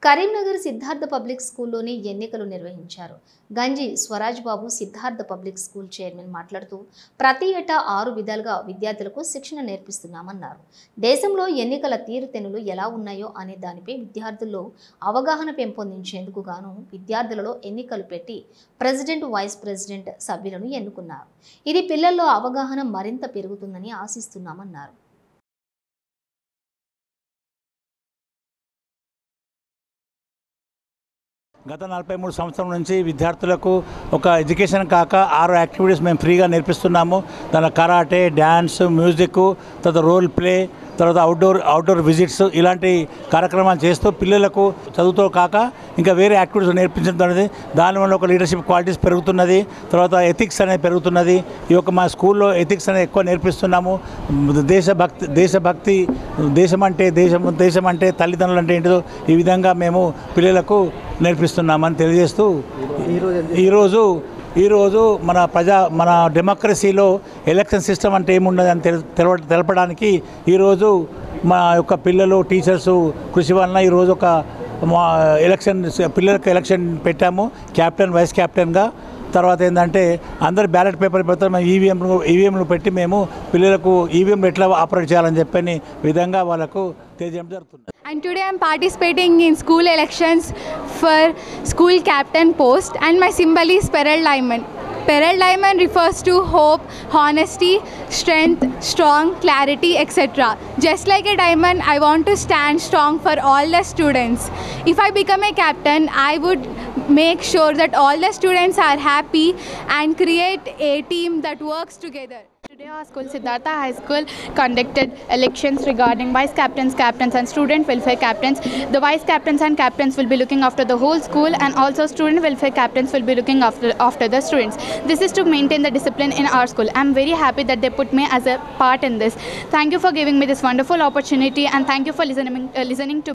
Karimnagar Siddhartha public స్కూల్లోని ఎన్నికలు నిర్వహించారు. గంజి స్వరాజ్ బాబు సిద్ధార్థ పబ్లిక్ స్కూల్ చైర్మన్ మాట్లాడుతూ ప్రతి ఏటా 6 విధాలుగా విద్యార్థులకు శిక్షణ నేర్పిస్తున్నామన్నారు. దేశంలో ఎన్నికల తీరుతెన్నులు ఎలా ఉన్నాయో అనే దానిపై విద్యార్థుల్లో అవగాహన పెంపొందించేందుకు గాను విద్యార్థులలో ఎన్నికలు పెట్టి ప్రెసిడెంట్, వైస్ ప్రెసిడెంట్ సభ్యులను ఎన్నుకున్నారు. ఇది పిల్లల్లో అవగాహన మరింత పెరుగుతుందని ఆశిస్తున్నామన్నారు. గత 43 సంవత్సరం నుంచి విద్యార్థులకు ఒక ఎడ్యుకేషన్ కాక 6 యాక్టివిటీస్ మేము ఫ్రీగా నేర్పిస్తున్నాము. దాని కరాటే, డ్యాన్స్, మ్యూజిక్, తర్వాత రోల్ ప్లే, తర్వాత అవుట్డోర్ విజిట్స్ ఇలాంటి కార్యక్రమాలు చేస్తూ పిల్లలకు చదువుతో కాక ఇంకా వేరే యాక్టివిటీస్ నేర్పించడం అనేది దానివల్ల ఒక లీడర్షిప్ క్వాలిటీస్ పెరుగుతున్నది. తర్వాత ఎథిక్స్ అనేది పెరుగుతున్నది. ఈ యొక్క మా స్కూల్లో ఎథిక్స్ అనేది ఎక్కువ నేర్పిస్తున్నాము. దేశభక్తి, దేశం అంటే తల్లిదండ్రులు అంటే ఏంటిదో ఈ విధంగా మేము పిల్లలకు నేర్పిస్తున్నామని తెలియజేస్తూ ఈరోజు మన డెమోక్రసీలో ఎలక్షన్ సిస్టమ్ అంటే ఏమున్నదని తెలపడానికి ఈరోజు మా యొక్క పిల్లలు, టీచర్స్ కృషి వలన ఈరోజు ఒక పిల్లలకు ఎలక్షన్ పెట్టాము, క్యాప్టెన్, వైస్ క్యాప్టెన్గా. తర్వాత ఏంటంటే అందరు బ్యాలెట్ పేపర్ పెడతారు, మేము ఈవీఎంలు పెట్టి మేము పిల్లలకు ఈవీఎంలు ఎట్లా ఆపరేట్ చేయాలని చెప్పని విధంగా వాళ్ళకు తెలియజేయడం జరుగుతుంది. And today I am participating in school elections for school captain post, and my symbol is Peral Diamond. Peral Diamond refers to hope, honesty, strength, strong, clarity, etc. Just like a diamond, I want to stand strong for all the students. If I become a captain, I would make sure that all the students are happy and create a team that works together. Today our school, Siddhartha High School, conducted elections regarding vice captains, and student welfare captains. The vice captains and captains will be looking after the whole school, and also student welfare captains will be looking after the students. This is to maintain the discipline in our school. I am very happy that they put me as a part in this. Thank you for giving me this wonderful opportunity, and thank you for listening to